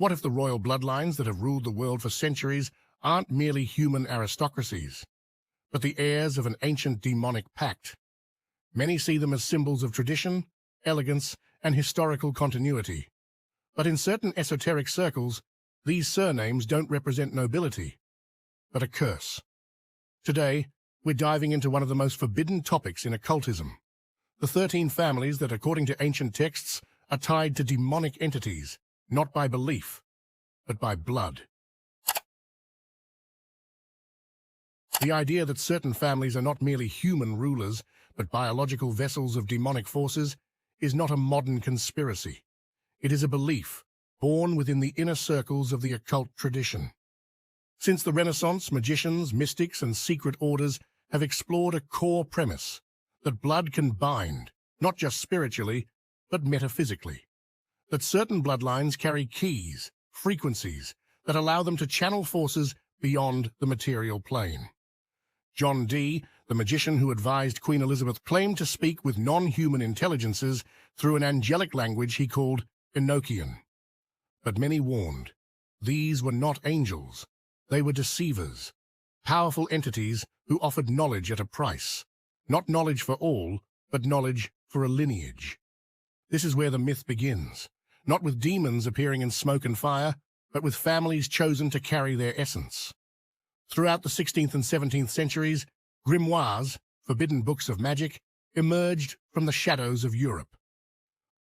What if the royal bloodlines that have ruled the world for centuries aren't merely human aristocracies, but the heirs of an ancient demonic pact? Many see them as symbols of tradition, elegance, and historical continuity. But in certain esoteric circles, these surnames don't represent nobility, but a curse. Today, we're diving into one of the most forbidden topics in occultism: the 13 families that, according to ancient texts, are tied to demonic entities, not by belief, but by blood. The idea that certain families are not merely human rulers, but biological vessels of demonic forces, is not a modern conspiracy. It is a belief born within the inner circles of the occult tradition. Since the Renaissance, magicians, mystics, and secret orders have explored a core premise: that blood can bind, not just spiritually, but metaphysically. That certain bloodlines carry keys, frequencies, that allow them to channel forces beyond the material plane. John Dee, the magician who advised Queen Elizabeth, claimed to speak with non-human intelligences through an angelic language he called Enochian. But many warned, these were not angels. They were deceivers, powerful entities who offered knowledge at a price. Not knowledge for all, but knowledge for a lineage. This is where the myth begins, not with demons appearing in smoke and fire, but with families chosen to carry their essence. Throughout the 16th and 17th centuries, grimoires, forbidden books of magic, emerged from the shadows of Europe.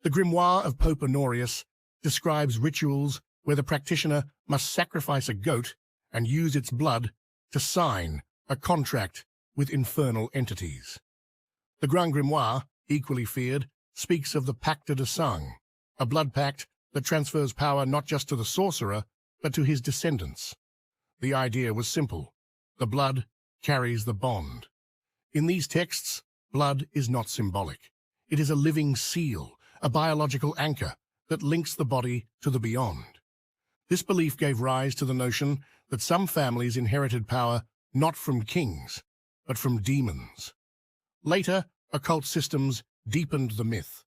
The grimoire of Pope Honorius describes rituals where the practitioner must sacrifice a goat and use its blood to sign a contract with infernal entities. The Grand Grimoire, equally feared, speaks of the Pacte de Sang, a blood pact that transfers power not just to the sorcerer, but to his descendants. The idea was simple: the blood carries the bond. In these texts, blood is not symbolic. It is a living seal, a biological anchor that links the body to the beyond. This belief gave rise to the notion that some families inherited power not from kings, but from demons. Later, occult systems deepened the myth.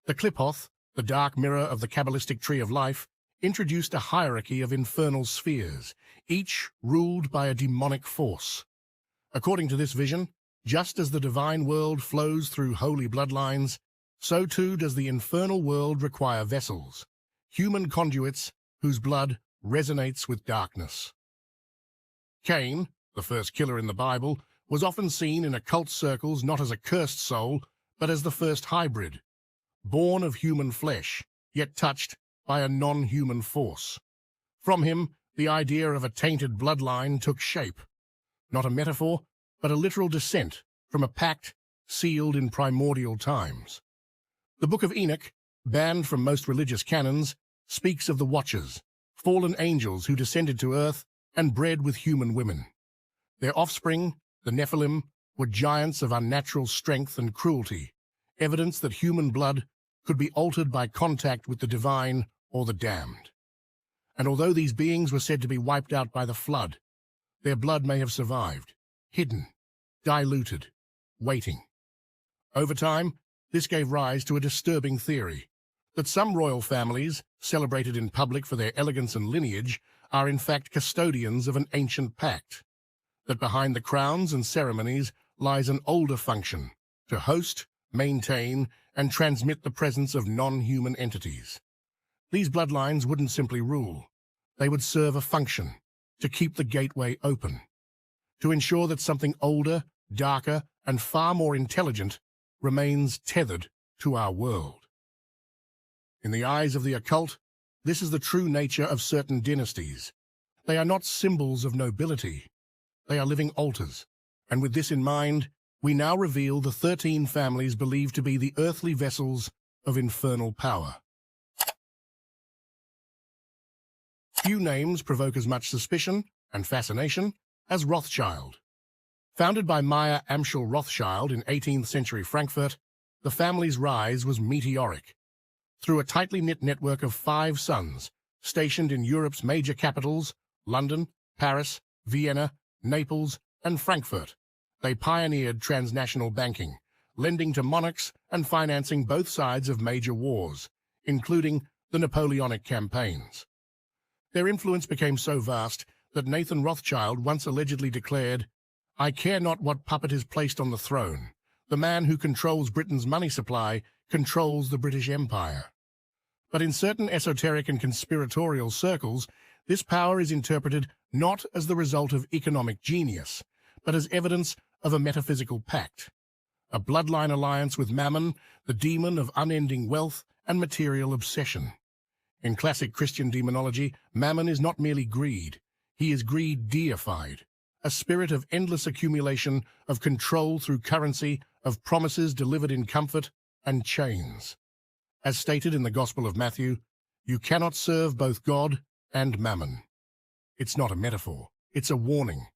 The Qliphoth, the dark mirror of the Kabbalistic tree of life, introduced a hierarchy of infernal spheres, each ruled by a demonic force. According to this vision, just as the divine world flows through holy bloodlines, so too does the infernal world require vessels, human conduits whose blood resonates with darkness. Cain, the first killer in the Bible, was often seen in occult circles not as a cursed soul, but as the first hybrid, born of human flesh, yet touched by a non-human force. From him, the idea of a tainted bloodline took shape, not a metaphor, but a literal descent from a pact sealed in primordial times. The Book of Enoch, banned from most religious canons, speaks of the Watchers, fallen angels who descended to earth and bred with human women. Their offspring, the Nephilim, were giants of unnatural strength and cruelty, evidence that human blood could be altered by contact with the divine or the damned. And although these beings were said to be wiped out by the flood, their blood may have survived, hidden, diluted, waiting. Over time, this gave rise to a disturbing theory that some royal families, celebrated in public for their elegance and lineage, are in fact custodians of an ancient pact, that behind the crowns and ceremonies lies an older function: to host, maintain, and transmit the presence of non-human entities. These bloodlines wouldn't simply rule. They would serve a function: to keep the gateway open, to ensure that something older, darker, and far more intelligent remains tethered to our world. In the eyes of the occult, this is the true nature of certain dynasties. They are not symbols of nobility. They are living altars. And with this in mind, we now reveal the 13 families believed to be the earthly vessels of infernal power. Few names provoke as much suspicion and fascination as Rothschild. Founded by Meyer Amschel Rothschild in 18th century Frankfurt, the family's rise was meteoric. Through a tightly knit network of 5 sons, stationed in Europe's major capitals, London, Paris, Vienna, Naples, and Frankfurt, they pioneered transnational banking, lending to monarchs and financing both sides of major wars, including the Napoleonic campaigns. Their influence became so vast that Nathan Rothschild once allegedly declared, "I care not what puppet is placed on the throne. The man who controls Britain's money supply controls the British Empire." But in certain esoteric and conspiratorial circles, this power is interpreted not as the result of economic genius, but as evidence of a metaphysical pact, a bloodline alliance with Mammon, the demon of unending wealth and material obsession. In classic Christian demonology, Mammon is not merely greed. He is greed deified, a spirit of endless accumulation, of control through currency, of promises delivered in comfort and chains. As stated in the Gospel of Matthew, you cannot serve both God and Mammon. It's not a metaphor, it's a warning.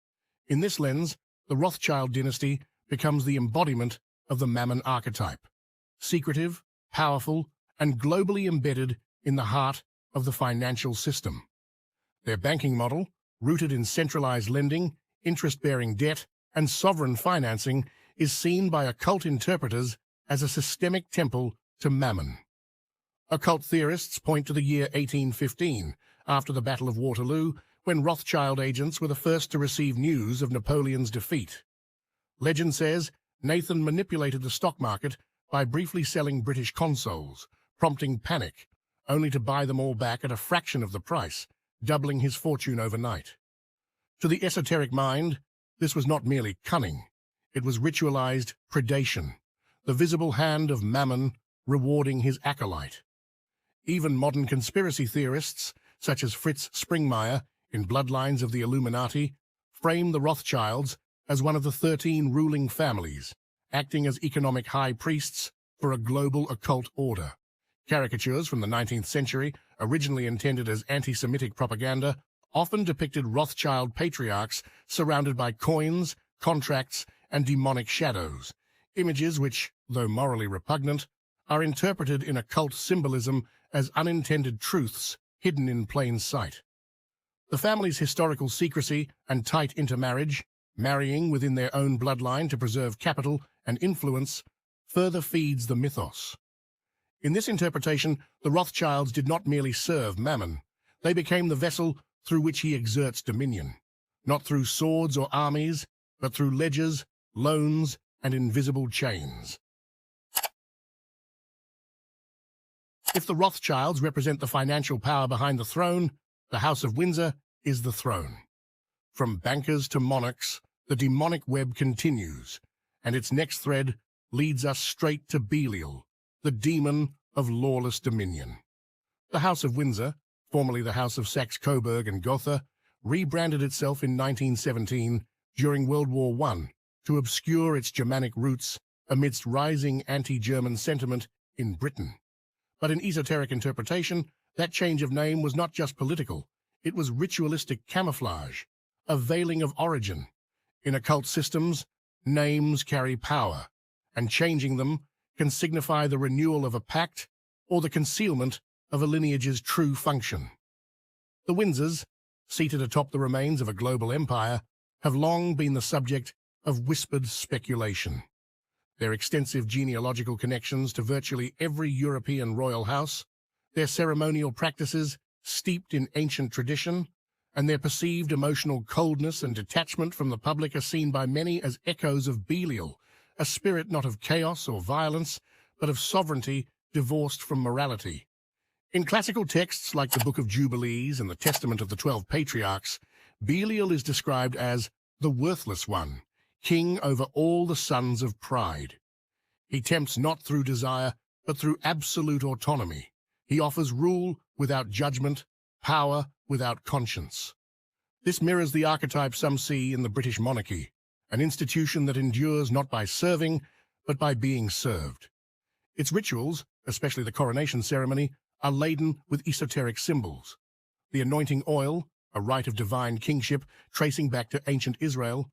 In this lens, the Rothschild dynasty becomes the embodiment of the Mammon archetype, secretive, powerful, and globally embedded in the heart of the financial system. Their banking model, rooted in centralized lending, interest-bearing debt, and sovereign financing, is seen by occult interpreters as a systemic temple to Mammon. Occult theorists point to the year 1815, after the Battle of Waterloo, when Rothschild agents were the first to receive news of Napoleon's defeat. Legend says Nathan manipulated the stock market by briefly selling British consols, prompting panic, only to buy them all back at a fraction of the price, doubling his fortune overnight. To the esoteric mind, this was not merely cunning. It was ritualized predation, the visible hand of Mammon rewarding his acolyte. Even modern conspiracy theorists, such as Fritz Springmeier in Bloodlines of the Illuminati, frame the Rothschilds as one of the 13 ruling families, acting as economic high priests for a global occult order. Caricatures from the 19th century, originally intended as anti-Semitic propaganda, often depicted Rothschild patriarchs surrounded by coins, contracts, and demonic shadows, images which, though morally repugnant, are interpreted in occult symbolism as unintended truths hidden in plain sight. The family's historical secrecy and tight intermarriage, marrying within their own bloodline to preserve capital and influence, further feeds the mythos. In this interpretation, the Rothschilds did not merely serve Mammon. They became the vessel through which he exerts dominion, not through swords or armies, but through ledgers, loans, and invisible chains. If the Rothschilds represent the financial power behind the throne, the House of Windsor is the throne. From bankers to monarchs, the demonic web continues, and its next thread leads us straight to Belial, the demon of lawless dominion. The House of Windsor, formerly the House of Saxe-Coburg and Gotha, rebranded itself in 1917 during World War I to obscure its Germanic roots amidst rising anti-German sentiment in Britain. But in esoteric interpretation, that change of name was not just political, it was ritualistic camouflage, a veiling of origin. In occult systems, names carry power, and changing them can signify the renewal of a pact or the concealment of a lineage's true function. The Windsors, seated atop the remains of a global empire, have long been the subject of whispered speculation. Their extensive genealogical connections to virtually every European royal house, their ceremonial practices steeped in ancient tradition, and their perceived emotional coldness and detachment from the public are seen by many as echoes of Belial, a spirit not of chaos or violence, but of sovereignty divorced from morality. In classical texts like the Book of Jubilees and the Testament of the 12 Patriarchs, Belial is described as the worthless one, king over all the sons of pride. He tempts not through desire, but through absolute autonomy. He offers rule without judgment, power without conscience. This mirrors the archetype some see in the British monarchy, an institution that endures not by serving, but by being served. Its rituals, especially the coronation ceremony, are laden with esoteric symbols. The anointing oil, a rite of divine kingship tracing back to ancient Israel,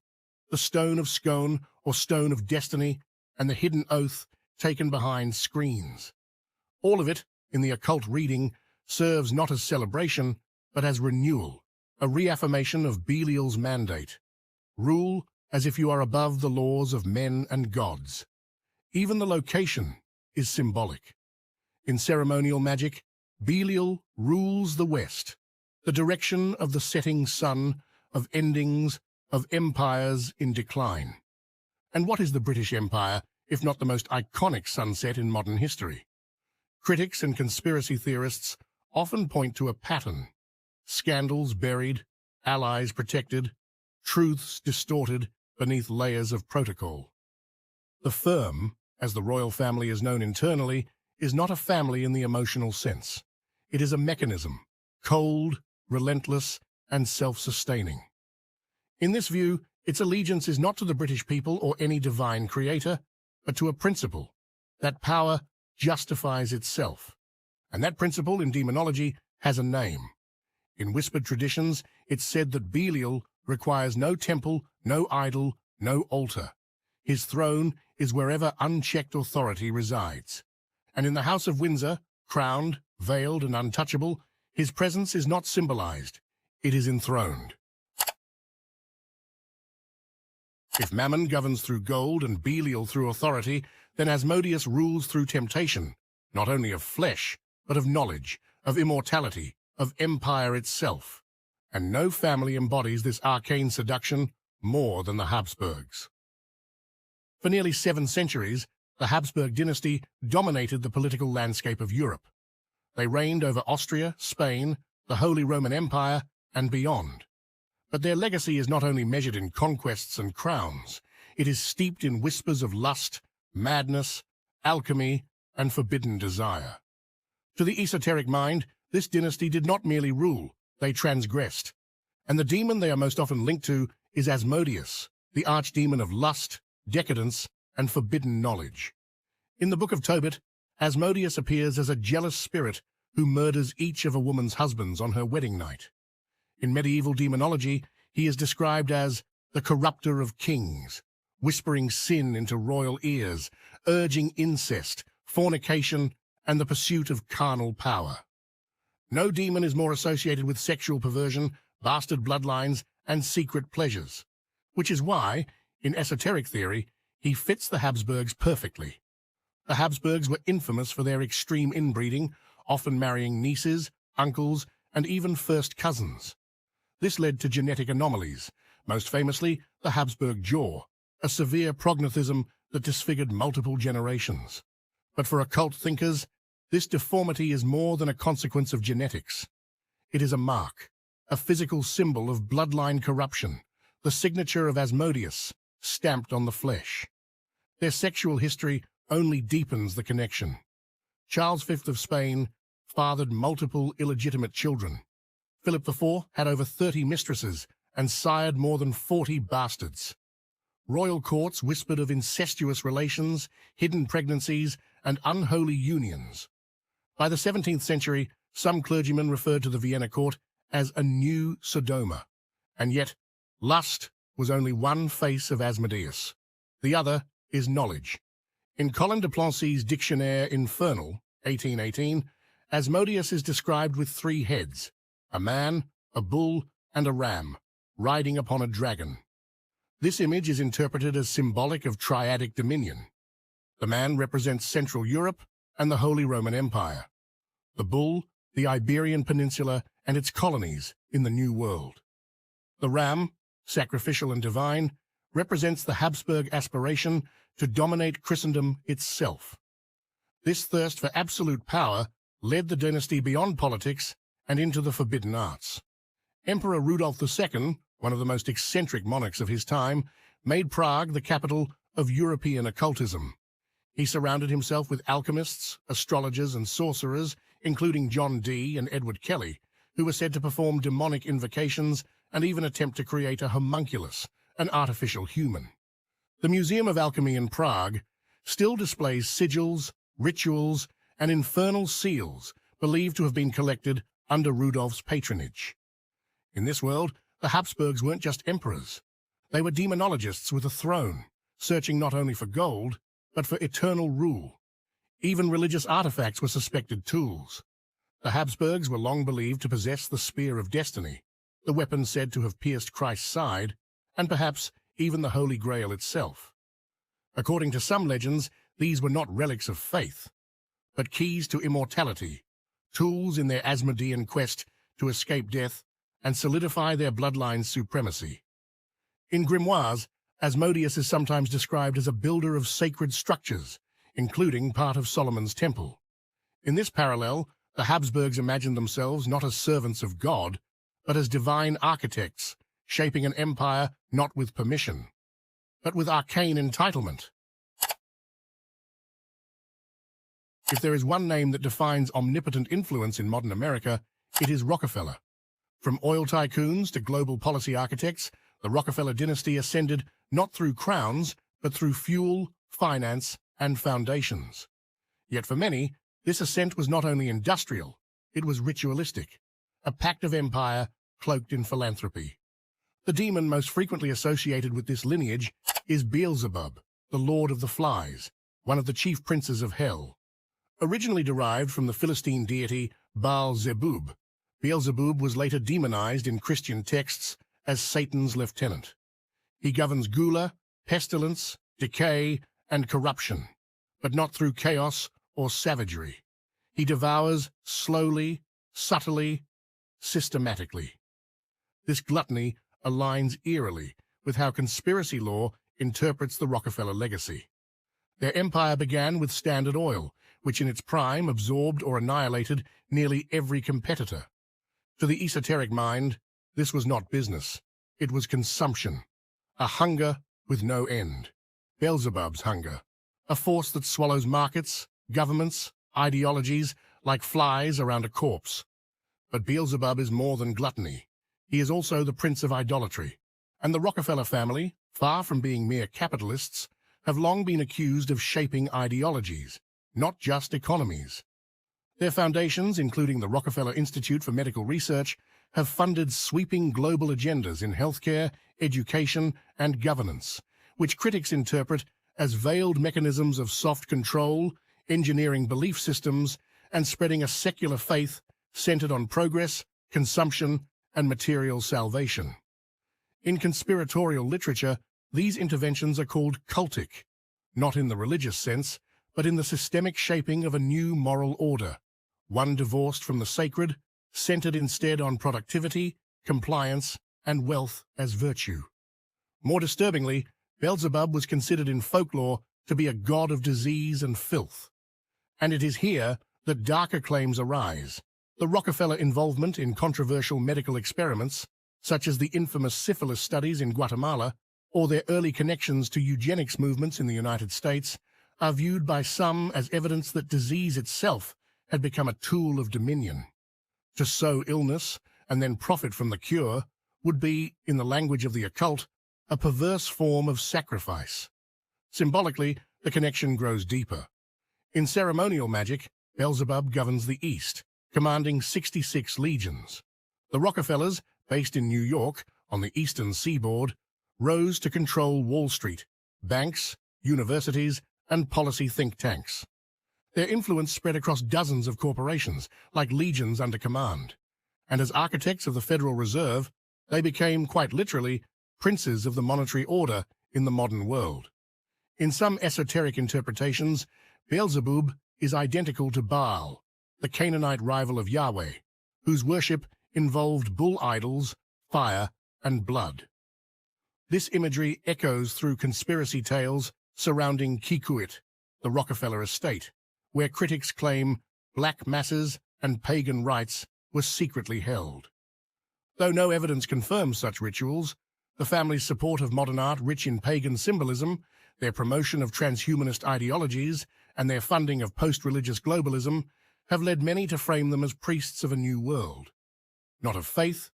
the stone of scone or stone of destiny, and the hidden oath taken behind screens. All of it, in the occult reading, serves not as celebration, but as renewal, a reaffirmation of Belial's mandate. Rule as if you are above the laws of men and gods. Even the location is symbolic. In ceremonial magic, Belial rules the West, the direction of the setting sun, of endings, of empires in decline. And what is the British Empire, if not the most iconic sunset in modern history? Critics and conspiracy theorists often point to a pattern: scandals buried, allies protected, truths distorted beneath layers of protocol. The firm, as the royal family is known internally, is not a family in the emotional sense. It is a mechanism, cold, relentless, and self-sustaining. In this view, its allegiance is not to the British people or any divine creator, but to a principle: that power justifies itself. And that principle, in demonology, has a name. In whispered traditions, it's said that Belial requires no temple, no idol, no altar. His throne is wherever unchecked authority resides. And in the House of Windsor, crowned, veiled, and untouchable, his presence is not symbolized, it is enthroned. If Mammon governs through gold and Belial through authority, then Asmodeus rules through temptation, not only of flesh, but of knowledge, of immortality, of empire itself. And no family embodies this arcane seduction more than the Habsburgs. For nearly 7 centuries, the Habsburg dynasty dominated the political landscape of Europe. They reigned over Austria, Spain, the Holy Roman Empire, and beyond. But their legacy is not only measured in conquests and crowns, it is steeped in whispers of lust, madness, alchemy, and forbidden desire. To the esoteric mind, this dynasty did not merely rule, they transgressed. And the demon they are most often linked to is Asmodeus, the archdemon of lust, decadence, and forbidden knowledge. In the Book of Tobit, Asmodeus appears as a jealous spirit who murders each of a woman's husbands on her wedding night. In medieval demonology, he is described as the corrupter of kings, whispering sin into royal ears, urging incest, fornication, and the pursuit of carnal power. No demon is more associated with sexual perversion, bastard bloodlines, and secret pleasures, which is why, in esoteric theory, he fits the Habsburgs perfectly. The Habsburgs were infamous for their extreme inbreeding, often marrying nieces, uncles, and even first cousins. This led to genetic anomalies, most famously the Habsburg jaw, a severe prognathism that disfigured multiple generations. But for occult thinkers, this deformity is more than a consequence of genetics. It is a mark, a physical symbol of bloodline corruption, the signature of Asmodeus, stamped on the flesh. Their sexual history only deepens the connection. Charles V of Spain fathered multiple illegitimate children. Philip IV had over 30 mistresses and sired more than 40 bastards. Royal courts whispered of incestuous relations, hidden pregnancies, and unholy unions. By the 17th century, some clergymen referred to the Vienna court as a new Sodoma. And yet, lust was only one face of Asmodeus. The other is knowledge. In Colin de Plancy's Dictionnaire Infernal, 1818, Asmodeus is described with 3 heads: a man, a bull, and a ram, riding upon a dragon. This image is interpreted as symbolic of triadic dominion. The man represents Central Europe and the Holy Roman Empire. The bull, the Iberian Peninsula and its colonies in the New World. The ram, sacrificial and divine, represents the Habsburg aspiration to dominate Christendom itself. This thirst for absolute power led the dynasty beyond politics and into the forbidden arts. Emperor Rudolf II, one of the most eccentric monarchs of his time, made Prague the capital of European occultism. He surrounded himself with alchemists, astrologers, and sorcerers, including John Dee and Edward Kelly, who were said to perform demonic invocations and even attempt to create a homunculus, an artificial human. The Museum of Alchemy in Prague still displays sigils, rituals, and infernal seals believed to have been collected under Rudolf's patronage. In this world, the Habsburgs weren't just emperors. They were demonologists with a throne, searching not only for gold, but for eternal rule. Even religious artifacts were suspected tools. The Habsburgs were long believed to possess the Spear of Destiny, the weapon said to have pierced Christ's side, and perhaps even the Holy Grail itself. According to some legends, these were not relics of faith, but keys to immortality, tools in their Asmodean quest to escape death and solidify their bloodline's supremacy. In grimoires, Asmodeus is sometimes described as a builder of sacred structures, including part of Solomon's temple. In this parallel, the Habsburgs imagined themselves not as servants of God, but as divine architects, shaping an empire not with permission, but with arcane entitlement. If there is one name that defines omnipotent influence in modern America, it is Rockefeller. From oil tycoons to global policy architects, the Rockefeller dynasty ascended not through crowns, but through fuel, finance, and foundations. Yet for many, this ascent was not only industrial, it was ritualistic, a pact of empire cloaked in philanthropy. The demon most frequently associated with this lineage is Beelzebub, the Lord of the Flies, one of the chief princes of hell. Originally derived from the Philistine deity Baal-Zebub, Beelzebub was later demonized in Christian texts as Satan's lieutenant. He governs gula, pestilence, decay, and corruption, but not through chaos or savagery. He devours slowly, subtly, systematically. This gluttony aligns eerily with how conspiracy law interprets the Rockefeller legacy. Their empire began with Standard Oil, which in its prime absorbed or annihilated nearly every competitor. To the esoteric mind, this was not business. It was consumption, a hunger with no end. Beelzebub's hunger, a force that swallows markets, governments, ideologies like flies around a corpse. But Beelzebub is more than gluttony. He is also the prince of idolatry. And the Rockefeller family, far from being mere capitalists, have long been accused of shaping ideologies, not just economies. Their foundations, including the Rockefeller Institute for Medical Research, have funded sweeping global agendas in healthcare, education, and governance, which critics interpret as veiled mechanisms of soft control, engineering belief systems, and spreading a secular faith centered on progress, consumption, and material salvation. In conspiratorial literature, these interventions are called cultic, not in the religious sense, but in the systemic shaping of a new moral order, one divorced from the sacred, centered instead on productivity, compliance, and wealth as virtue. More disturbingly, Beelzebub was considered in folklore to be a god of disease and filth. And it is here that darker claims arise. The Rockefeller involvement in controversial medical experiments, such as the infamous syphilis studies in Guatemala, or their early connections to eugenics movements in the United States, are viewed by some as evidence that disease itself had become a tool of dominion. To sow illness and then profit from the cure would be, in the language of the occult, a perverse form of sacrifice. Symbolically, the connection grows deeper. In ceremonial magic, Beelzebub governs the East, commanding 66 legions. The Rockefellers, based in New York on the eastern seaboard, rose to control Wall Street, banks, universities, and policy think tanks. Their influence spread across dozens of corporations, like legions under command. And as architects of the Federal Reserve, they became, quite literally, princes of the monetary order in the modern world. In some esoteric interpretations, Beelzebub is identical to Baal, the Canaanite rival of Yahweh, whose worship involved bull idols, fire, and blood. This imagery echoes through conspiracy tales surrounding Kikuit, the Rockefeller estate, where critics claim black masses and pagan rites were secretly held. Though no evidence confirms such rituals, the family's support of modern art rich in pagan symbolism, their promotion of transhumanist ideologies, and their funding of post-religious globalism have led many to frame them as priests of a new world, not of faith,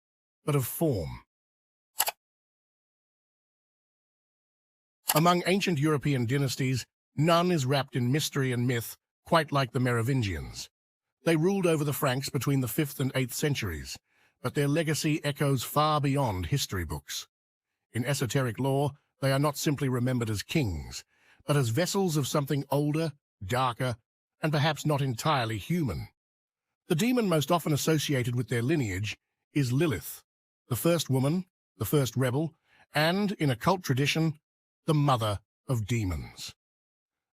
but of form. Among ancient European dynasties, none is wrapped in mystery and myth quite like the Merovingians. They ruled over the Franks between the 5th and 8th centuries, but their legacy echoes far beyond history books. In esoteric lore, they are not simply remembered as kings, but as vessels of something older, darker, and perhaps not entirely human. The demon most often associated with their lineage is Lilith, the first woman, the first rebel, and, in occult tradition, the mother of demons.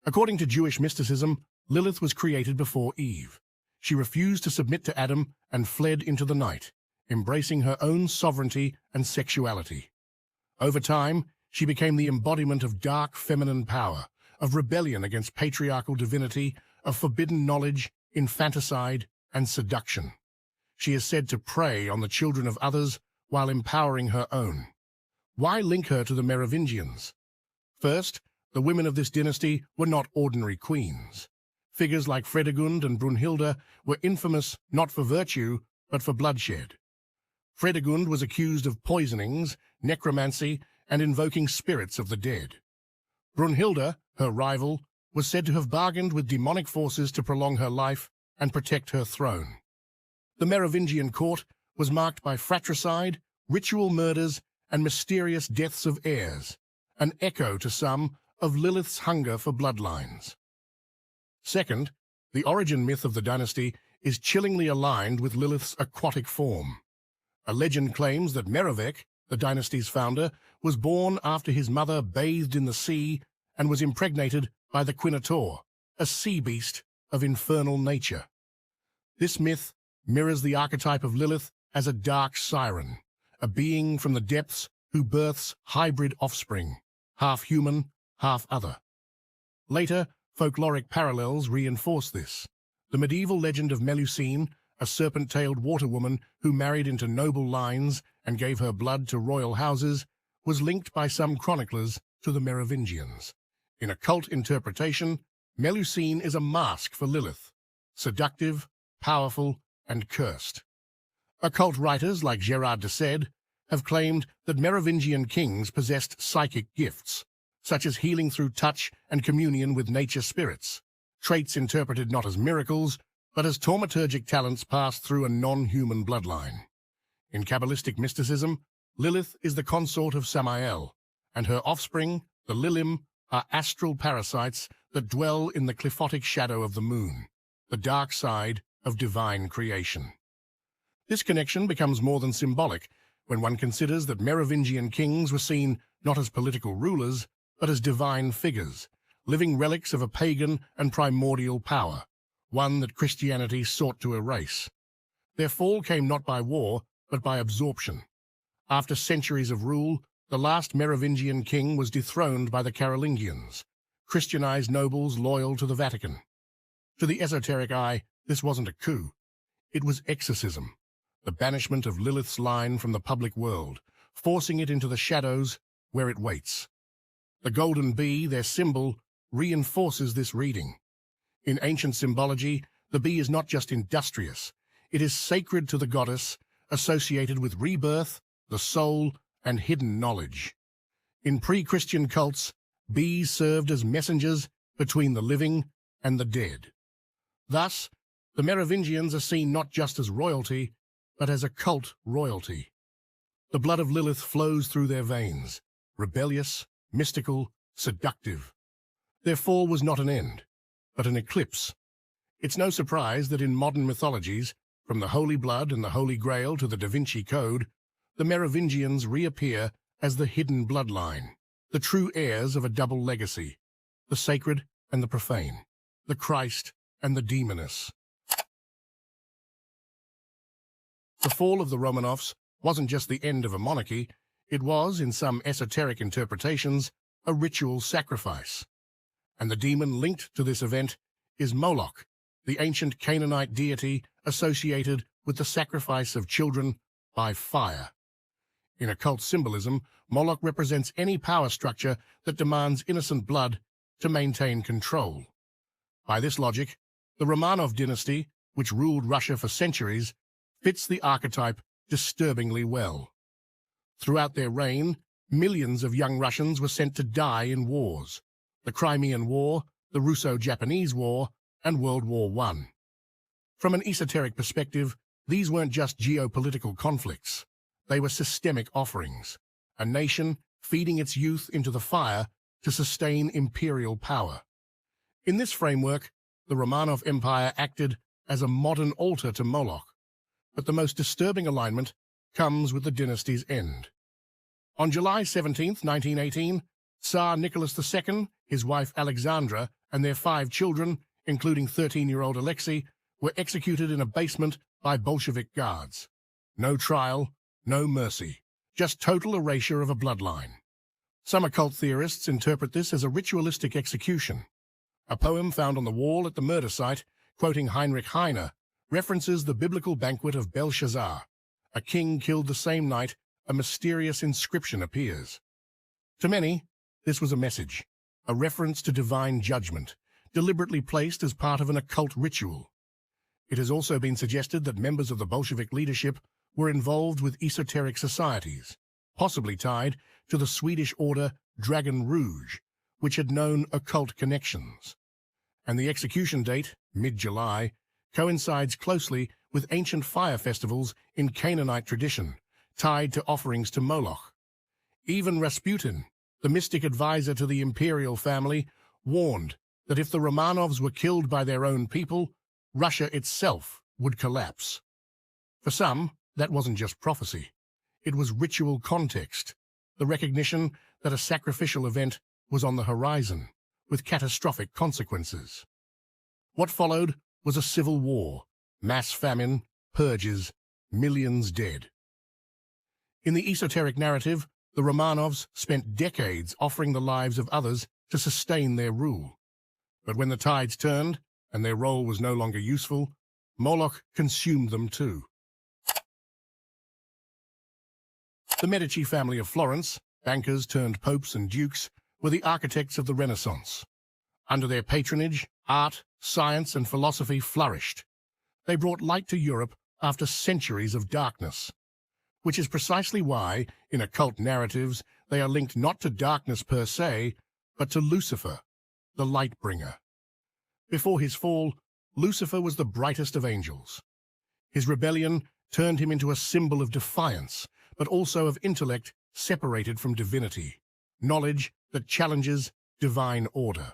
According to Jewish mysticism, Lilith was created before Eve. She refused to submit to Adam and fled into the night, embracing her own sovereignty and sexuality. Over time, she became the embodiment of dark feminine power, of rebellion against patriarchal divinity, of forbidden knowledge, infanticide, and seduction. She is said to prey on the children of others while empowering her own. Why link her to the Merovingians? First, the women of this dynasty were not ordinary queens. Figures like Fredegund and Brunhilde were infamous not for virtue, but for bloodshed. Fredegund was accused of poisonings, necromancy, and invoking spirits of the dead. Brunhilde, her rival, was said to have bargained with demonic forces to prolong her life and protect her throne. The Merovingian court was marked by fratricide, ritual murders, and mysterious deaths of heirs, an echo to some of Lilith's hunger for bloodlines. Second, the origin myth of the dynasty is chillingly aligned with Lilith's aquatic form. A legend claims that Merovech, the dynasty's founder, was born after his mother bathed in the sea and was impregnated by the Quinator, a sea beast of infernal nature. This myth mirrors the archetype of Lilith as a dark siren, a being from the depths who births hybrid offspring, half human, half other. Later, folkloric parallels reinforce this. The medieval legend of Melusine, a serpent-tailed waterwoman who married into noble lines and gave her blood to royal houses, was linked by some chroniclers to the Merovingians. In occult interpretation, Melusine is a mask for Lilith, seductive, powerful, and cursed. Occult writers like Gerard de Sede have claimed that Merovingian kings possessed psychic gifts, such as healing through touch and communion with nature spirits, traits interpreted not as miracles, but as taumaturgic talents passed through a non-human bloodline. In Kabbalistic mysticism, Lilith is the consort of Samael, and her offspring, the Lilim, are astral parasites that dwell in the cliphotic shadow of the moon, the dark side of divine creation. This connection becomes more than symbolic when one considers that Merovingian kings were seen not as political rulers, but as divine figures, living relics of a pagan and primordial power, one that Christianity sought to erase. Their fall came not by war, but by absorption. After centuries of rule, the last Merovingian king was dethroned by the Carolingians, Christianized nobles loyal to the Vatican. To the esoteric eye, this wasn't a coup. It was exorcism, the banishment of Lilith's line from the public world, forcing it into the shadows where it waits. The golden bee, their symbol, reinforces this reading. In ancient symbology, the bee is not just industrious. It is sacred to the goddess, associated with rebirth, the soul, and hidden knowledge. In pre-Christian cults, bees served as messengers between the living and the dead. Thus, the Merovingians are seen not just as royalty, but as occult royalty. The blood of Lilith flows through their veins, rebellious, mystical, seductive. Their fall was not an end, but an eclipse. It's no surprise that in modern mythologies, from the Holy Blood and the Holy Grail to the Da Vinci Code, the Merovingians reappear as the hidden bloodline, the true heirs of a double legacy, the sacred and the profane, the Christ and the demoness. The fall of the Romanovs wasn't just the end of a monarchy, it was, in some esoteric interpretations, a ritual sacrifice. And the demon linked to this event is Moloch, the ancient Canaanite deity associated with the sacrifice of children by fire. In occult symbolism, Moloch represents any power structure that demands innocent blood to maintain control. By this logic, the Romanov dynasty, which ruled Russia for centuries, fits the archetype disturbingly well. Throughout their reign, millions of young Russians were sent to die in wars: the Crimean War, the Russo-Japanese War, and World War I. From an esoteric perspective, these weren't just geopolitical conflicts. They were systemic offerings, a nation feeding its youth into the fire to sustain imperial power. In this framework, the Romanov Empire acted as a modern altar to Moloch, but the most disturbing alignment comes with the dynasty's end. On July 17, 1918, Tsar Nicholas II, his wife Alexandra, and their 5 children, including 13-year-old Alexei, were executed in a basement by Bolshevik guards. No trial, no mercy, just total erasure of a bloodline. Some occult theorists interpret this as a ritualistic execution. A poem found on the wall at the murder site, quoting Heinrich Heine, references the biblical banquet of Belshazzar. A king killed the same night, a mysterious inscription appears. To many, this was a message, a reference to divine judgment, deliberately placed as part of an occult ritual. It has also been suggested that members of the Bolshevik leadership were involved with esoteric societies, possibly tied to the Swedish order Dragon Rouge, which had known occult connections. And the execution date, mid-July, coincides closely with ancient fire festivals in Canaanite tradition, tied to offerings to Moloch. Even Rasputin, the mystic advisor to the imperial family, warned that if the Romanovs were killed by their own people, Russia itself would collapse. For some, that wasn't just prophecy. It was ritual context, the recognition that a sacrificial event was on the horizon, with catastrophic consequences. What followed was a civil war, mass famine, purges, millions dead. In the esoteric narrative, the Romanovs spent decades offering the lives of others to sustain their rule. But when the tides turned, and their role was no longer useful, Moloch consumed them too. The Medici family of Florence, bankers turned popes and dukes, were the architects of the Renaissance. Under their patronage, art, science, and philosophy flourished. They brought light to Europe after centuries of darkness, which is precisely why, in occult narratives, they are linked not to darkness per se, but to Lucifer, the light bringer. Before his fall, Lucifer was the brightest of angels. His rebellion turned him into a symbol of defiance, but also of intellect separated from divinity, knowledge that challenges divine order.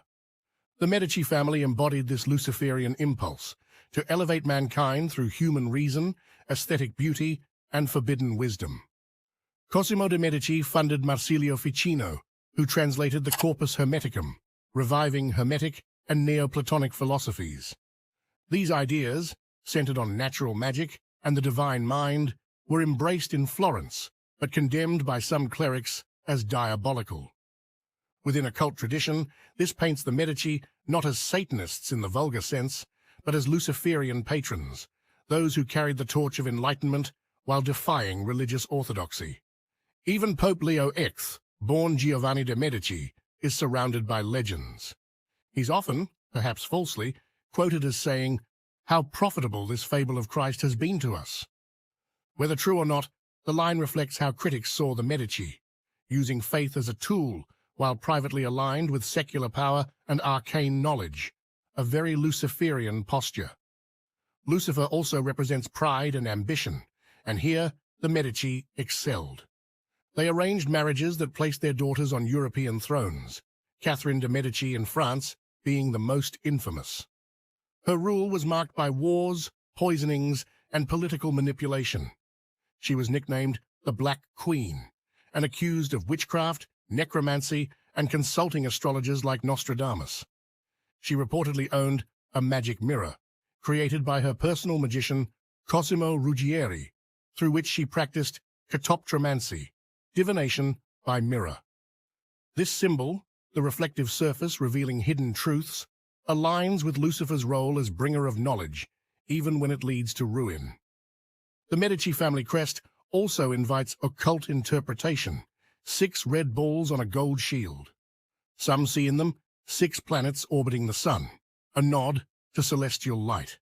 The Medici family embodied this Luciferian impulse to elevate mankind through human reason, aesthetic beauty, and forbidden wisdom. Cosimo de' Medici funded Marsilio Ficino, who translated the Corpus Hermeticum, reviving Hermetic and Neoplatonic philosophies. These ideas, centered on natural magic and the divine mind, were embraced in Florence, but condemned by some clerics as diabolical. Within occult tradition, this paints the Medici not as Satanists in the vulgar sense, but as Luciferian patrons, those who carried the torch of enlightenment while defying religious orthodoxy. Even Pope Leo X, born Giovanni de' Medici, is surrounded by legends. He's often, perhaps falsely, quoted as saying, "How profitable this fable of Christ has been to us." Whether true or not, the line reflects how critics saw the Medici, using faith as a tool while privately aligned with secular power and arcane knowledge, a very Luciferian posture. Lucifer also represents pride and ambition, and here the Medici excelled. They arranged marriages that placed their daughters on European thrones, Catherine de' Medici in France being the most infamous. Her rule was marked by wars, poisonings, and political manipulation. She was nicknamed the Black Queen, and accused of witchcraft, necromancy, and consulting astrologers like Nostradamus. She reportedly owned a magic mirror, created by her personal magician Cosimo Ruggieri, through which she practiced catoptromancy, divination by mirror. This symbol, the reflective surface revealing hidden truths, aligns with Lucifer's role as bringer of knowledge, even when it leads to ruin. The Medici family crest also invites occult interpretation, 6 red balls on a gold shield. Some see in them 6 planets orbiting the sun, a nod to celestial light.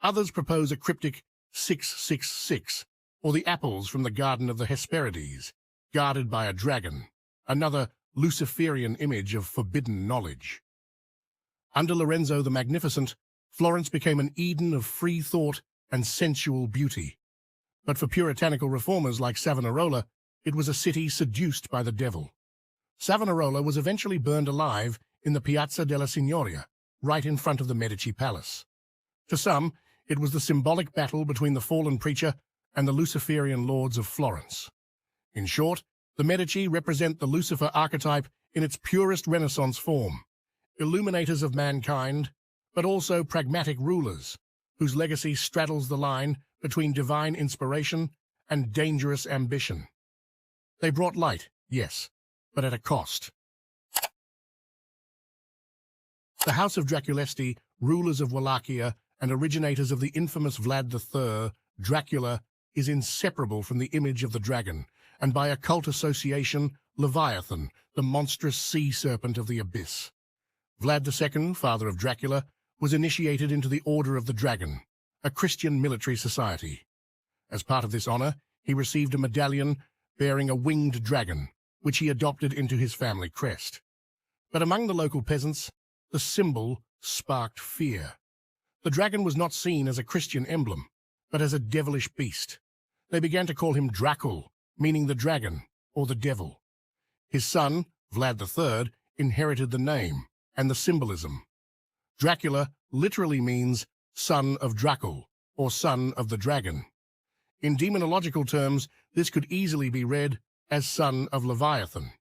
Others propose a cryptic 666, or the apples from the Garden of the Hesperides, guarded by a dragon, another Luciferian image of forbidden knowledge. Under Lorenzo the Magnificent, Florence became an Eden of free thought and sensual beauty. But for puritanical reformers like Savonarola, it was a city seduced by the devil. Savonarola was eventually burned alive in the Piazza della Signoria, right in front of the Medici Palace. To some, it was the symbolic battle between the fallen preacher and the Luciferian lords of Florence. In short, the Medici represent the Lucifer archetype in its purest Renaissance form, illuminators of mankind, but also pragmatic rulers, whose legacy straddles the line between divine inspiration and dangerous ambition. They brought light, yes, but at a cost. The House of Draculesti, rulers of Wallachia and originators of the infamous Vlad III, Dracula, is inseparable from the image of the dragon, and by occult association, Leviathan, the monstrous sea serpent of the abyss. Vlad II, father of Dracula, was initiated into the Order of the Dragon, a Christian military society. As part of this honor, he received a medallion bearing a winged dragon, which he adopted into his family crest. But among the local peasants, the symbol sparked fear. The dragon was not seen as a Christian emblem, but as a devilish beast. They began to call him Dracul, meaning the dragon or the devil. His son, Vlad III, inherited the name and the symbolism. Dracula literally means son of Dracul, or son of the dragon. In demonological terms, this could easily be read as son of Leviathan.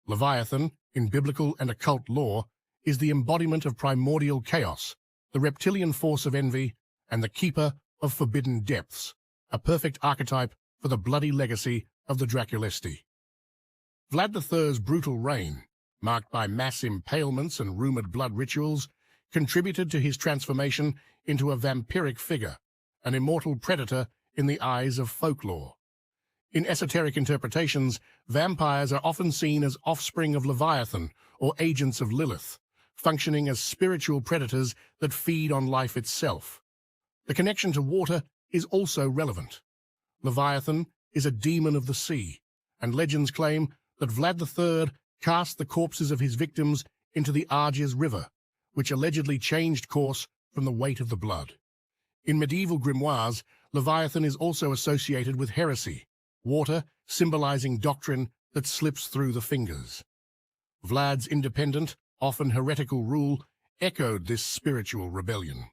Leviathan, in biblical and occult lore, is the embodiment of primordial chaos, the reptilian force of envy, and the keeper of forbidden depths, a perfect archetype for the bloody legacy of the Draculesti. Vlad III's brutal reign, marked by mass impalements and rumored blood rituals, contributed to his transformation into a vampiric figure, an immortal predator in the eyes of folklore. In esoteric interpretations, vampires are often seen as offspring of Leviathan or agents of Lilith, functioning as spiritual predators that feed on life itself. The connection to water is also relevant. Leviathan is a demon of the sea, and legends claim that Vlad III cast the corpses of his victims into the Arges River, which allegedly changed course from the weight of the blood. In medieval grimoires, Leviathan is also associated with heresy, water symbolizing doctrine that slips through the fingers. Vlad's independent, often heretical rule echoed this spiritual rebellion.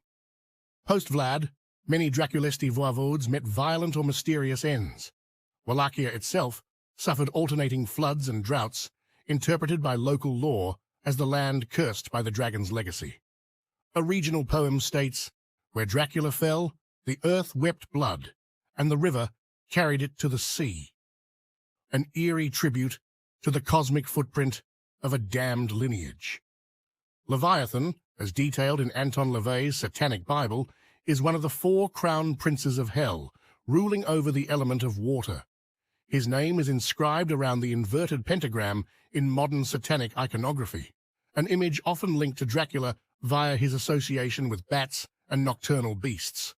Post-Vlad, many Draculesti voivodes met violent or mysterious ends. Wallachia itself suffered alternating floods and droughts, interpreted by local lore as the land cursed by the dragon's legacy. A regional poem states, "Where Dracula fell, the earth wept blood, and the river carried it to the sea," an eerie tribute to the cosmic footprint of a damned lineage. Leviathan, as detailed in Anton LaVey's Satanic Bible, is one of the 4 crown princes of hell, ruling over the element of water. His name is inscribed around the inverted pentagram in modern satanic iconography, an image often linked to Dracula via his association with bats and nocturnal beasts.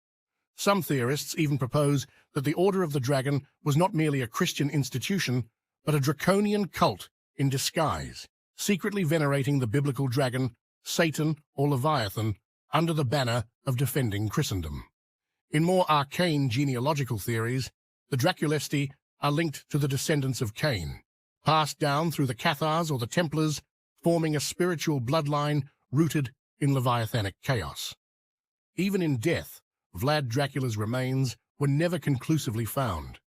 Some theorists even propose that the Order of the Dragon was not merely a Christian institution, but a draconian cult in disguise, secretly venerating the biblical dragon, Satan or Leviathan, under the banner of defending Christendom. In more arcane genealogical theories, the Draculesti are linked to the descendants of Cain, passed down through the Cathars or the Templars, forming a spiritual bloodline rooted in Leviathanic chaos. Even in death, Vlad Dracula's remains were never conclusively found.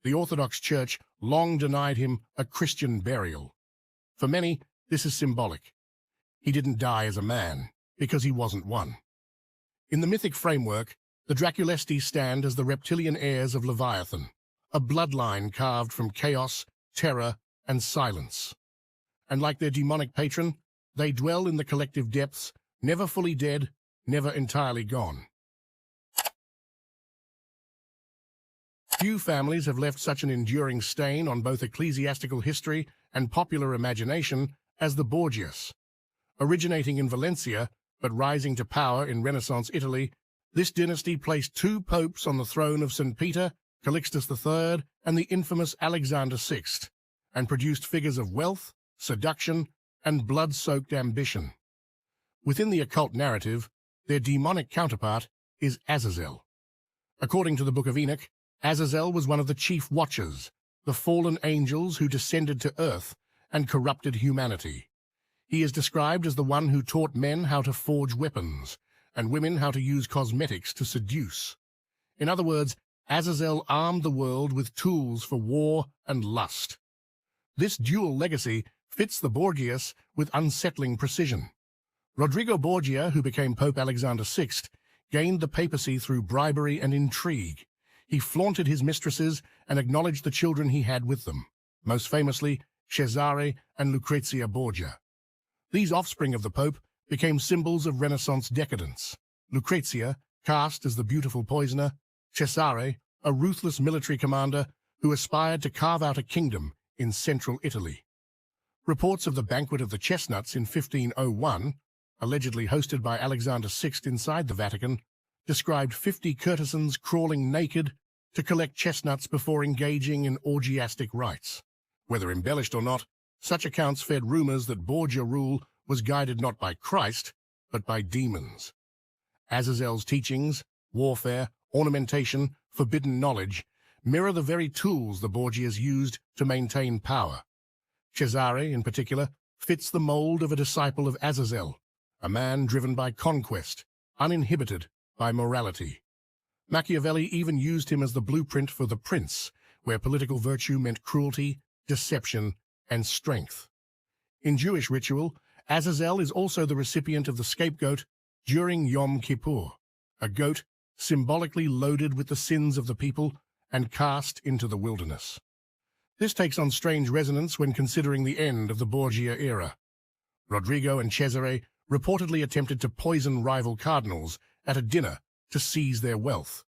The Orthodox Church long denied him a Christian burial. For many, this is symbolic. He didn't die as a man, because he wasn't one. In the mythic framework, the Draculesti stand as the reptilian heirs of Leviathan, a bloodline carved from chaos, terror, and silence. And like their demonic patron, they dwell in the collective depths, never fully dead, never entirely gone. Few families have left such an enduring stain on both ecclesiastical history and popular imagination as the Borgias. Originating in Valencia, but rising to power in Renaissance Italy, this dynasty placed 2 popes on the throne of St. Peter, Calixtus III, and the infamous Alexander VI, and produced figures of wealth, seduction, and blood-soaked ambition. Within the occult narrative, their demonic counterpart is Azazel. According to the Book of Enoch, Azazel was one of the chief watchers, the fallen angels who descended to earth and corrupted humanity. He is described as the one who taught men how to forge weapons, and women how to use cosmetics to seduce. In other words, Azazel armed the world with tools for war and lust. This dual legacy fits the Borgias with unsettling precision. Rodrigo Borgia, who became Pope Alexander VI, gained the papacy through bribery and intrigue. He flaunted his mistresses and acknowledged the children he had with them, most famously Cesare and Lucrezia Borgia. These offspring of the Pope became symbols of Renaissance decadence. Lucrezia, cast as the beautiful poisoner, Cesare, a ruthless military commander who aspired to carve out a kingdom in central Italy. Reports of the Banquet of the Chestnuts in 1501, allegedly hosted by Alexander VI inside the Vatican, described 50 courtesans crawling naked to collect chestnuts before engaging in orgiastic rites. Whether embellished or not, such accounts fed rumors that Borgia rule was guided not by Christ, but by demons. Azazel's teachings, warfare, ornamentation, forbidden knowledge, mirror the very tools the Borgias used to maintain power. Cesare, in particular, fits the mold of a disciple of Azazel, a man driven by conquest, uninhibited by morality. Machiavelli even used him as the blueprint for the prince, where political virtue meant cruelty, deception, and strength. In Jewish ritual, Azazel is also the recipient of the scapegoat during Yom Kippur, a goat symbolically loaded with the sins of the people and cast into the wilderness. This takes on strange resonance when considering the end of the Borgia era. Rodrigo and Cesare reportedly attempted to poison rival cardinals at a dinner to seize their wealth,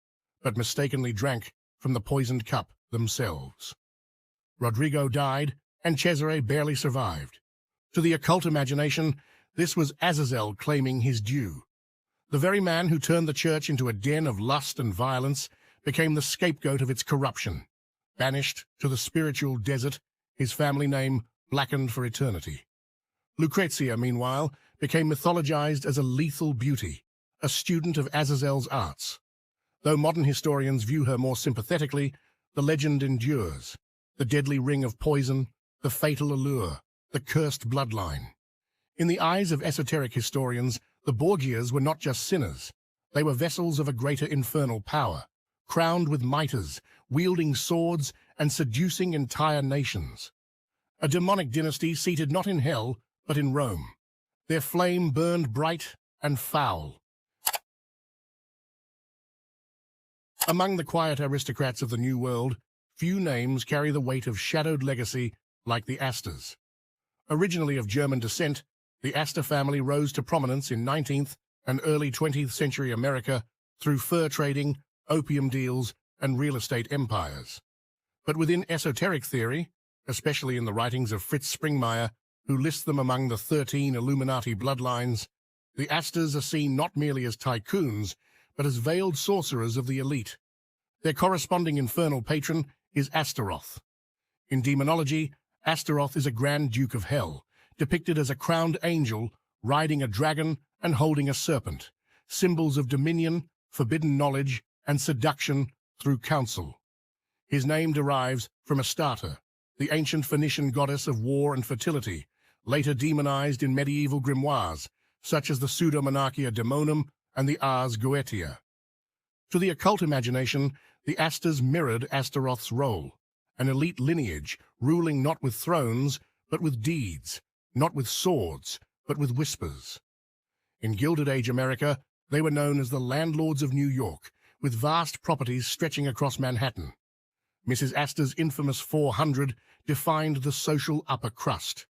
but mistakenly drank from the poisoned cup themselves. Rodrigo died, and Cesare barely survived. To the occult imagination, this was Azazel claiming his due. The very man who turned the church into a den of lust and violence became the scapegoat of its corruption. Banished to the spiritual desert, his family name blackened for eternity. Lucrezia, meanwhile, became mythologized as a lethal beauty, a student of Azazel's arts. Though modern historians view her more sympathetically, the legend endures. The deadly ring of poison, the fatal allure, the cursed bloodline. In the eyes of esoteric historians, the Borgias were not just sinners. They were vessels of a greater infernal power, crowned with mitres, wielding swords, and seducing entire nations. A demonic dynasty seated not in hell, but in Rome. Their flame burned bright and foul. Among the quiet aristocrats of the New World, few names carry the weight of shadowed legacy like the Astors. Originally of German descent, the Astor family rose to prominence in 19th and early 20th century America through fur trading, opium deals, and real estate empires. But within esoteric theory, especially in the writings of Fritz Springmeier, who lists them among the 13 Illuminati bloodlines, the Astors are seen not merely as tycoons, but as veiled sorcerers of the elite. Their corresponding infernal patron is Astaroth. In demonology, Astaroth is a Grand Duke of Hell, depicted as a crowned angel riding a dragon and holding a serpent, symbols of dominion, forbidden knowledge, and seduction through counsel. His name derives from Astarte, the ancient Phoenician goddess of war and fertility, later demonized in medieval grimoires, such as the Pseudo-Monarchia Daemonum and the Ars Goetia. To the occult imagination, the Astors mirrored Astaroth's role, an elite lineage ruling not with thrones, but with deeds, not with swords, but with whispers. In Gilded Age America, they were known as the landlords of New York, with vast properties stretching across Manhattan. Mrs. Astor's infamous 400 defined the social upper crust.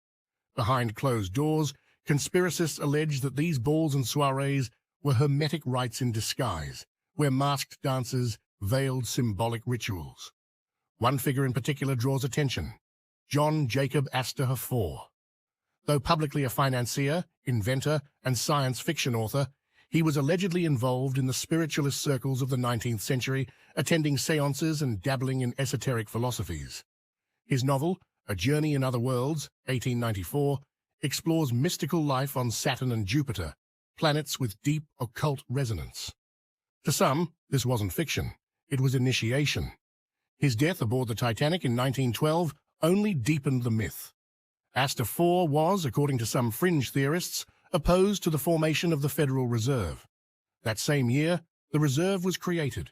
Behind closed doors, conspiracists alleged that these balls and soirees were hermetic rites in disguise, where masked dancers veiled symbolic rituals. One figure in particular draws attention: John Jacob Astor IV. Though publicly a financier, inventor, and science fiction author, he was allegedly involved in the spiritualist circles of the 19th century, attending seances and dabbling in esoteric philosophies. His novel, A Journey in Other Worlds, 1894, explores mystical life on Saturn and Jupiter, planets with deep occult resonance. To some, this wasn't fiction. It was initiation. His death aboard the Titanic in 1912 only deepened the myth. Astor IV was, according to some fringe theorists, opposed to the formation of the Federal Reserve. That same year, the Reserve was created.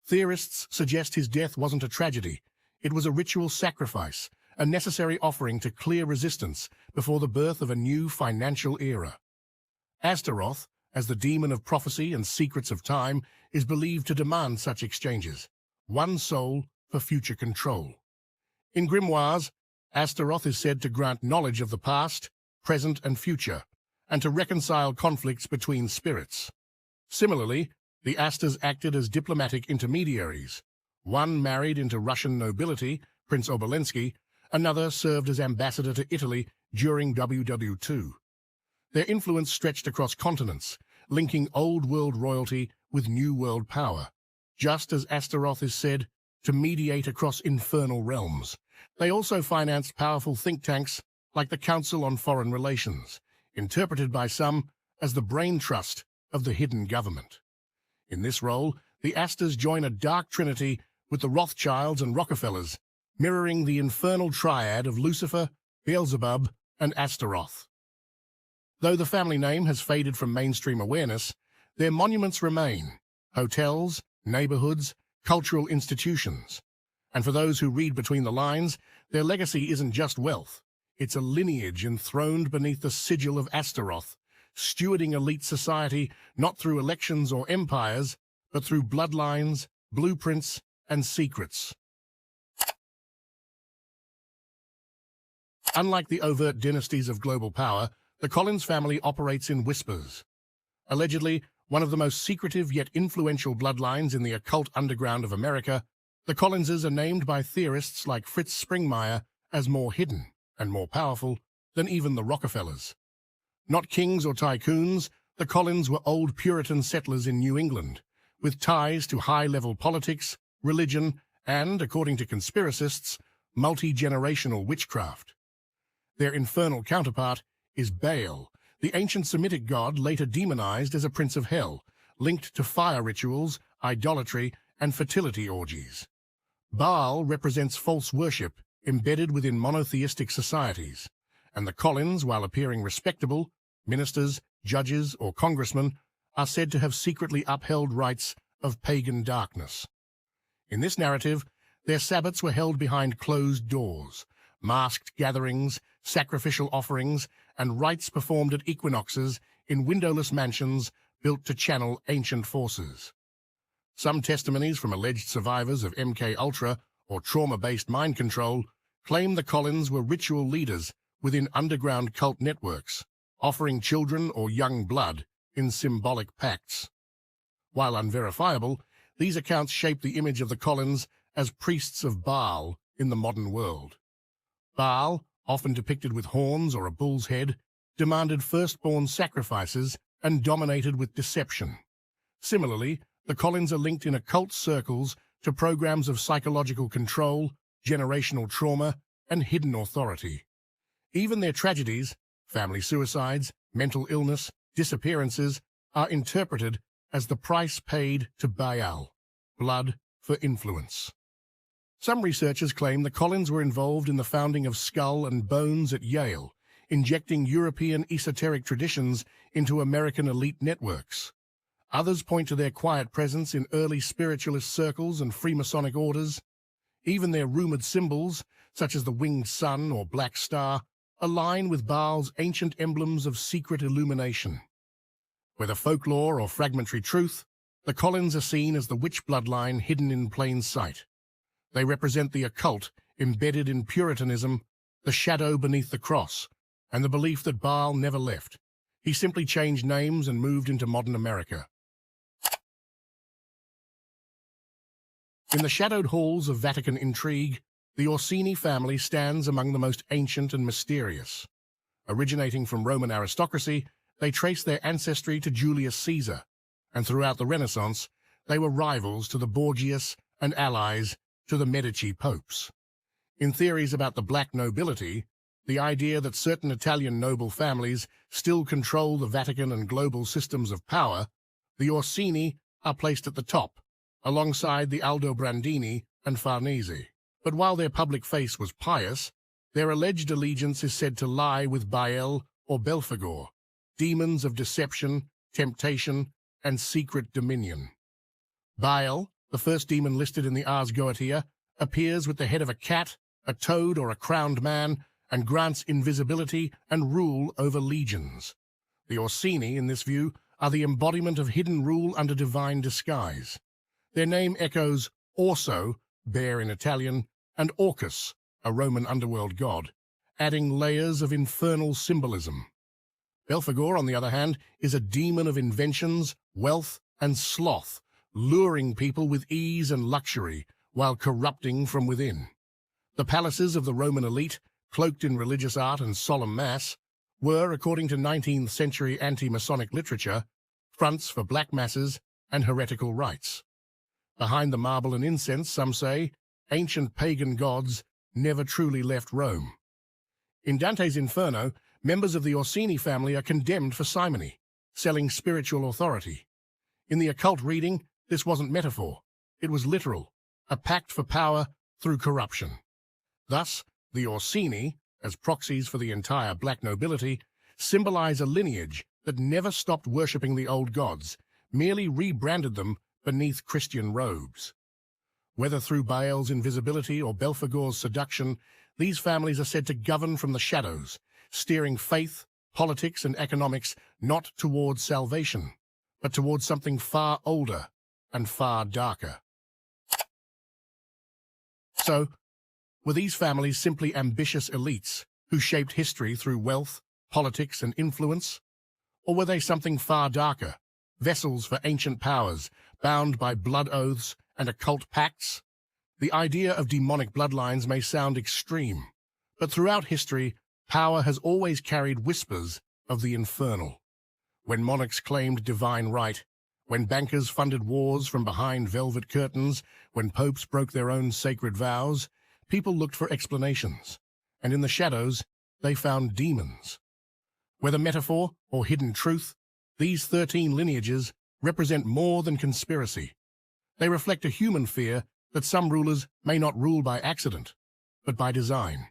Theorists suggest his death wasn't a tragedy. It was a ritual sacrifice, a necessary offering to clear resistance before the birth of a new financial era. Astaroth, as the demon of prophecy and secrets of time is believed to demand such exchanges, one soul for future control. In grimoires, Astaroth is said to grant knowledge of the past, present and future, and to reconcile conflicts between spirits. Similarly, the Asters acted as diplomatic intermediaries. One married into Russian nobility, Prince Obolensky, another served as ambassador to Italy during WW2. Their influence stretched across continents, linking Old World royalty with New World power, just as Astaroth is said to mediate across infernal realms. They also financed powerful think tanks like the Council on Foreign Relations, interpreted by some as the brain trust of the hidden government. In this role, the Asters join a dark trinity with the Rothschilds and Rockefellers, mirroring the infernal triad of Lucifer, Beelzebub, and Astaroth. Though the family name has faded from mainstream awareness, their monuments remain: hotels, neighborhoods, cultural institutions. And for those who read between the lines, their legacy isn't just wealth. It's a lineage enthroned beneath the sigil of Astaroth, stewarding elite society not through elections or empires, but through bloodlines, blueprints, and secrets. Unlike the overt dynasties of global power, the Collins family operates in whispers. Allegedly, one of the most secretive yet influential bloodlines in the occult underground of America, the Collinses are named by theorists like Fritz Springmeier as more hidden and more powerful than even the Rockefellers. Not kings or tycoons, the Collins were old Puritan settlers in New England, with ties to high-level politics, religion, and, according to conspiracists, multi-generational witchcraft. Their infernal counterpart is Baal, the ancient Semitic god later demonized as a prince of hell, linked to fire rituals, idolatry, and fertility orgies. Baal represents false worship embedded within monotheistic societies, and the Collins, while appearing respectable, ministers, judges, or congressmen, are said to have secretly upheld rites of pagan darkness. In this narrative, their sabbats were held behind closed doors, masked gatherings, sacrificial offerings, and rites performed at equinoxes in windowless mansions built to channel ancient forces. Some testimonies from alleged survivors of MK-Ultra or trauma-based mind control claim the Collins were ritual leaders within underground cult networks, offering children or young blood in symbolic pacts. While unverifiable, these accounts shape the image of the Collins as priests of Baal in the modern world. Baal, often depicted with horns or a bull's head, demanded firstborn sacrifices and dominated with deception. Similarly, the Collins are linked in occult circles to programs of psychological control, generational trauma, and hidden authority. Even their tragedies, family suicides, mental illness, disappearances, are interpreted as the price paid to Baal, blood for influence. Some researchers claim the Collins were involved in the founding of Skull and Bones at Yale, injecting European esoteric traditions into American elite networks. Others point to their quiet presence in early spiritualist circles and Freemasonic orders. Even their rumored symbols, such as the winged sun or black star, align with Baal's ancient emblems of secret illumination. Whether folklore or fragmentary truth, the Collins are seen as the witch bloodline hidden in plain sight. They represent the occult embedded in Puritanism, the shadow beneath the cross, and the belief that Baal never left. He simply changed names and moved into modern America. In the shadowed halls of Vatican intrigue, the Orsini family stands among the most ancient and mysterious. Originating from Roman aristocracy, they trace their ancestry to Julius Caesar, and throughout the Renaissance, they were rivals to the Borgias and allies to the Medici popes. In theories about the black nobility, the idea that certain Italian noble families still control the Vatican and global systems of power, the Orsini are placed at the top, alongside the Aldobrandini and Farnese. But while their public face was pious, their alleged allegiance is said to lie with Baal or Belphegor, demons of deception, temptation, and secret dominion. Baal, the first demon listed in the Ars Goetia, appears with the head of a cat, a toad, or a crowned man, and grants invisibility and rule over legions. The Orsini, in this view, are the embodiment of hidden rule under divine disguise. Their name echoes Orso, bear in Italian, and Orcus, a Roman underworld god, adding layers of infernal symbolism. Belphegor, on the other hand, is a demon of inventions, wealth, and sloth, luring people with ease and luxury while corrupting from within. The palaces of the Roman elite, cloaked in religious art and solemn mass, were, according to 19th century anti-Masonic literature, fronts for black masses and heretical rites. Behind the marble and incense, some say, ancient pagan gods never truly left Rome. In Dante's Inferno, members of the Orsini family are condemned for simony, selling spiritual authority. In the occult reading, this wasn't metaphor. It was literal, a pact for power through corruption. Thus, the Orsini, as proxies for the entire black nobility, symbolize a lineage that never stopped worshipping the old gods, merely rebranded them beneath Christian robes. Whether through Baal's invisibility or Belphegor's seduction, these families are said to govern from the shadows, steering faith, politics, and economics not towards salvation, but towards something far older and far darker. So, were these families simply ambitious elites who shaped history through wealth, politics, and influence? Or were they something far darker, vessels for ancient powers, bound by blood oaths and occult pacts? The idea of demonic bloodlines may sound extreme, but throughout history, power has always carried whispers of the infernal. When monarchs claimed divine right, when bankers funded wars from behind velvet curtains, when popes broke their own sacred vows, people looked for explanations, and in the shadows, they found demons. Whether metaphor or hidden truth, these 13 lineages represent more than conspiracy. They reflect a human fear that some rulers may not rule by accident, but by design.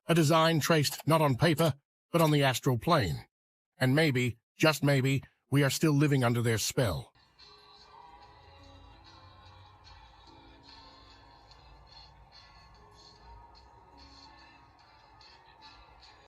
A design traced not on paper, but on the astral plane. And maybe, just maybe, we are still living under their spell.